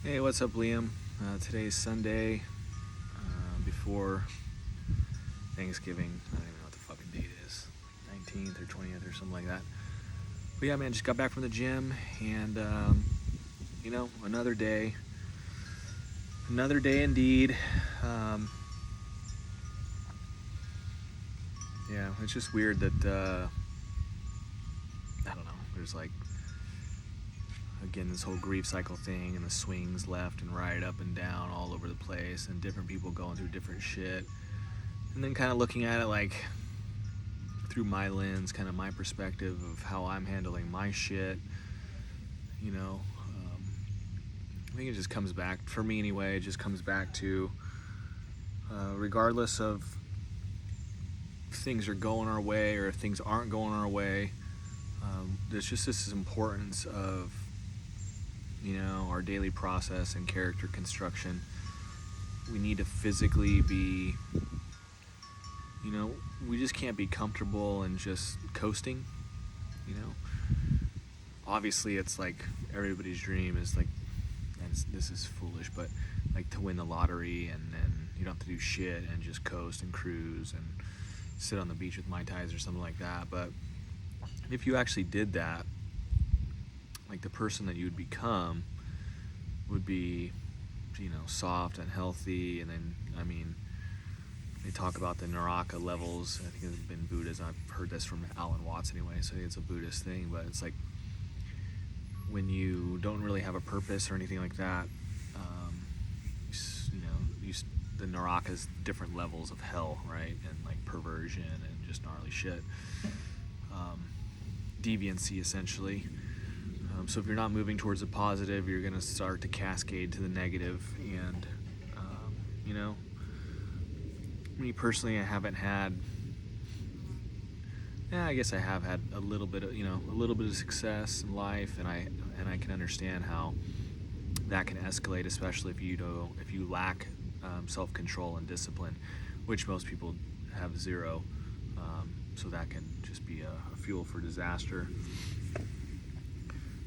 Hey, what's up, Liam? Today's Sunday, before Thanksgiving. I don't even know what the fucking date is, 19th or 20th or something like that. But yeah, man, just got back from the gym, and another day indeed. Um, yeah, it's just weird that I don't know. There's like again this whole grief cycle thing, and the swings left and right, up and down, all over the place, and different people going through different shit. And then kind of looking at it like through my lens, kind of my perspective of how I'm handling my shit. You know, I think it just comes back, for me anyway, it just comes back to regardless of if things are going our way or if things aren't going our way, there's just this importance of, our daily process and character construction. We need to physically be, we just can't be comfortable and just coasting, you know. Obviously, it's like everybody's dream is like, and this is foolish, but like to win the lottery and then you don't have to do shit and just coast and cruise and sit on the beach with Mai Tais or something like that. But if you actually did that, like the person that you would become would be, soft and healthy. And then, I mean, they talk about the Naraka levels. I think it's been Buddhism. I've heard this from Alan Watts anyway, so it's a Buddhist thing. But it's like when you don't really have a purpose or anything like that, the Naraka's different levels of hell, right? And like perversion and just gnarly shit. Deviancy, essentially. So if you're not moving towards the positive, you're going to start to cascade to the negative. And, me personally, I haven't had, I guess I have had a little bit of success in life, and I can understand how that can escalate, especially if you lack self-control and discipline, which most people have zero. So that can just be a fuel for disaster.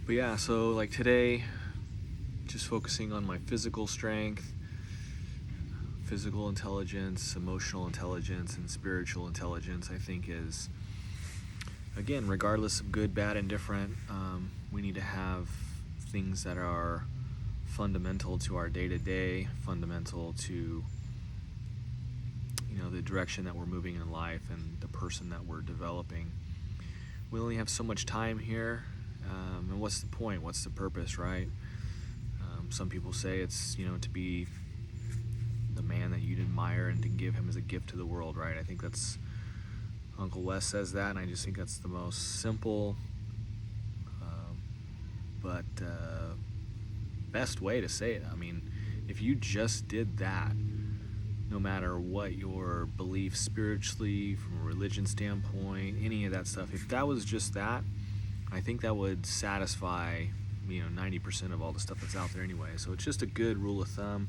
But yeah, so like today, just focusing on my physical strength, physical intelligence, emotional intelligence, and spiritual intelligence, I think is, again, regardless of good, bad, and different, we need to have things that are fundamental to our day-to-day, fundamental to, the direction that we're moving in life and the person that we're developing. We only have so much time here, and what's the point? What's the purpose, right? Some people say it's, to be the man that you'd admire and to give him as a gift to the world, right? I think that's, Uncle Wes says that, and I just think that's the most simple, but best way to say it. I mean, if you just did that, no matter what your belief spiritually, from a religion standpoint, any of that stuff, if that was just that, I think that would satisfy, 90% of all the stuff that's out there anyway. So it's just a good rule of thumb,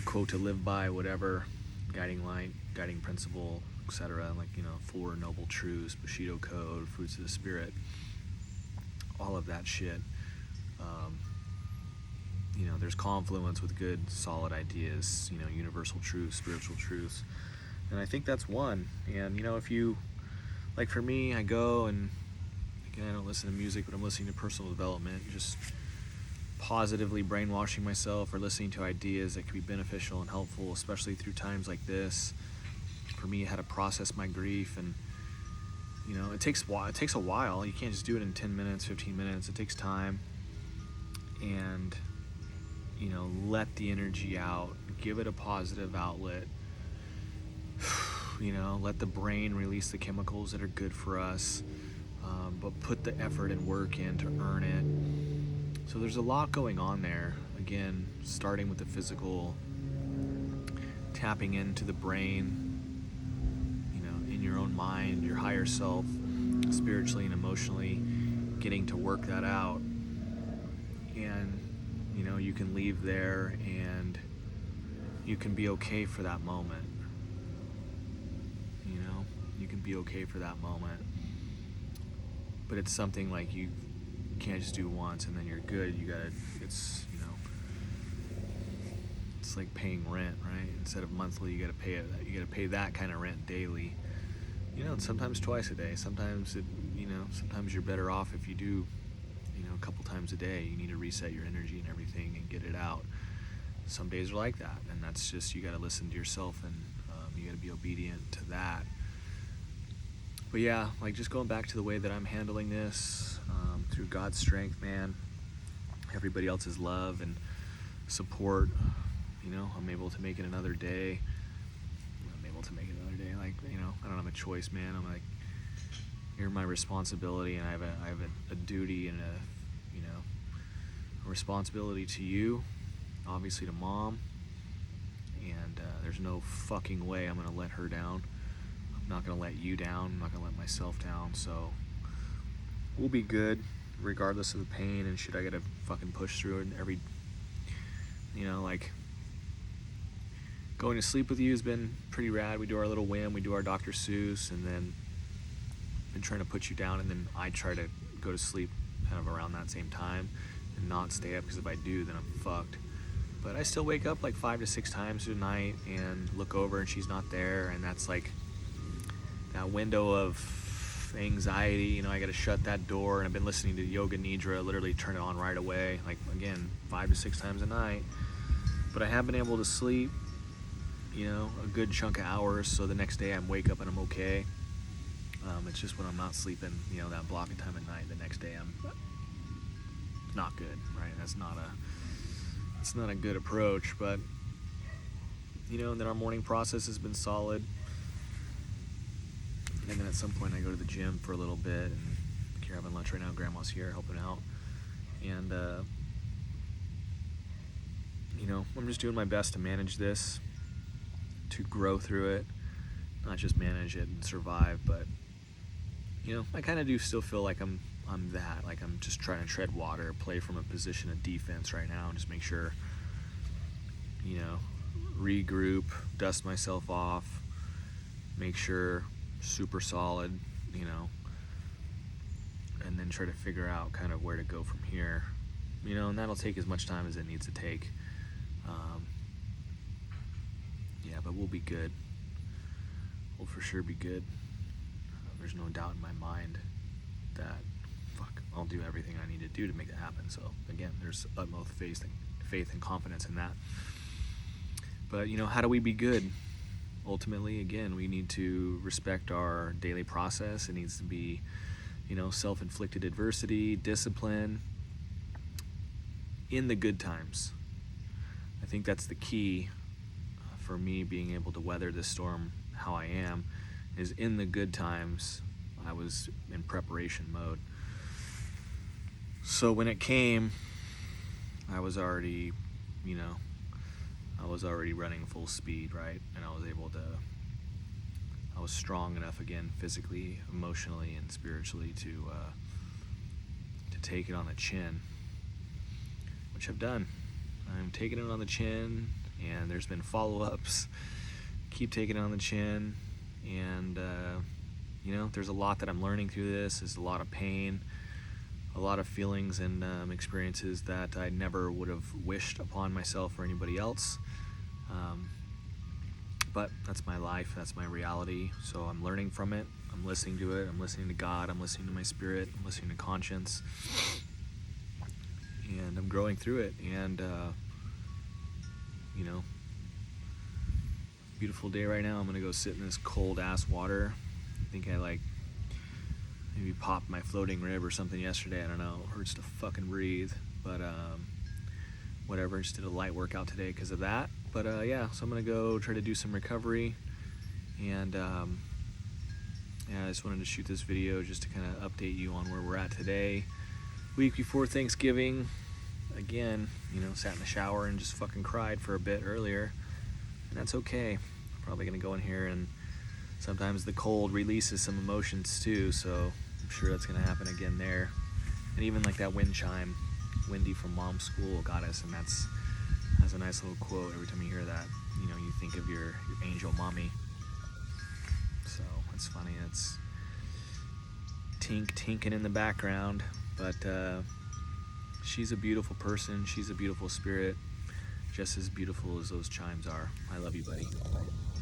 quote to live by, whatever, guiding light, guiding principle, etc. Like, Four Noble Truths, Bushido Code, Fruits of the Spirit, all of that shit. There's confluence with good, solid ideas, universal truths, spiritual truths. And I think that's one. And, if you, like for me, I go and, again, I don't listen to music, but I'm listening to personal development, just positively brainwashing myself or listening to ideas that can be beneficial and helpful, especially through times like this. For me, how to process my grief, and, it takes a while. You can't just do it in 10 minutes, 15 minutes. It takes time. And, let the energy out, give it a positive outlet, let the brain release the chemicals that are good for us, but put the effort and work in to earn it. So there's a lot going on there. Again, starting with the physical, tapping into the brain, in your own mind, your higher self, spiritually and emotionally, getting to work that out. And you can leave there and you can be okay for that moment. You can be okay for that moment. But it's something like you can't just do once and then you're good. It's, It's like paying rent, right? Instead of monthly, you gotta pay it. You gotta pay that kind of rent daily. You know, sometimes twice a day. Sometimes sometimes you're better off if you do, a couple times a day. You need to reset your energy and everything and get it out. Some days are like that, and that's just, you gotta listen to yourself, and you gotta be obedient to that. But yeah, like just going back to the way that I'm handling this, through God's strength, man, everybody else's love and support, I'm able to make it another day. Like, I don't have a choice, man. I'm like, you're my responsibility, and I have a duty and a responsibility to you, obviously to Mom, and there's no fucking way I'm gonna let her down. I'm not gonna let you down. I'm not gonna let myself down. So we'll be good, regardless of the pain and shit I gotta fucking push through. And every, like, going to sleep with you has been pretty rad. We do our little whim, we do our Dr. Seuss, and then been trying to put you down, and then I try to go to sleep kind of around that same time and not stay up, because if I do, then I'm fucked. But I still wake up like 5 to 6 times a night and look over and she's not there, and that's like that window of anxiety. I gotta shut that door, and I've been listening to Yoga Nidra, literally turn it on right away, like, again, 5 to 6 times a night. But I have been able to sleep, a good chunk of hours, so the next day I wake up and I'm okay. It's just when I'm not sleeping, that block of time at night, the next day I'm not good, right? It's not a good approach, but, and then our morning process has been solid. And then at some point I go to the gym for a little bit, and you're having lunch right now, Grandma's here helping out. And, I'm just doing my best to manage this, to grow through it, not just manage it and survive, but, I kind of do still feel like I'm that, like I'm just trying to tread water, play from a position of defense right now, and just make sure, regroup, dust myself off, make sure super solid, and then try to figure out kind of where to go from here, and that'll take as much time as it needs to take. Yeah, but we'll be good. We'll for sure be good. There's no doubt in my mind that, I'll do everything I need to do to make it happen. So again, there's utmost faith and confidence in that. But how do we be good? Ultimately, again, we need to respect our daily process. It needs to be, self-inflicted adversity, discipline in the good times. I think that's the key for me being able to weather this storm how I am, is in the good times I was in preparation mode. So when it came, I was already running full speed, right? And I was strong enough again, physically, emotionally, and spiritually to take it on the chin, which I've done. I'm taking it on the chin, and there's been follow-ups. Keep taking it on the chin, and there's a lot that I'm learning through this. There's a lot of pain, a lot of feelings and experiences that I never would have wished upon myself or anybody else. But that's my life, that's my reality, so I'm learning from it, I'm listening to it, I'm listening to God, I'm listening to my spirit, I'm listening to conscience, and I'm growing through it. And beautiful day right now. I'm gonna go sit in this cold ass water. I think I maybe popped my floating rib or something yesterday, I don't know, it hurts to fucking breathe, but whatever, just did a light workout today because of that. But yeah, so I'm gonna go try to do some recovery, and yeah, I just wanted to shoot this video just to kind of update you on where we're at today, week before Thanksgiving. Again, sat in the shower and just fucking cried for a bit earlier, and that's okay. Probably gonna go in here, and sometimes the cold releases some emotions too, so I'm sure that's gonna happen again there. And even like that wind chime, Wendy from Mom's School got us, and that's a nice little quote. Every time you hear that, you think of your angel mommy. So it's funny. It's tinking in the background, but she's a beautiful person. She's a beautiful spirit. just as beautiful as those chimes are. I love you, buddy.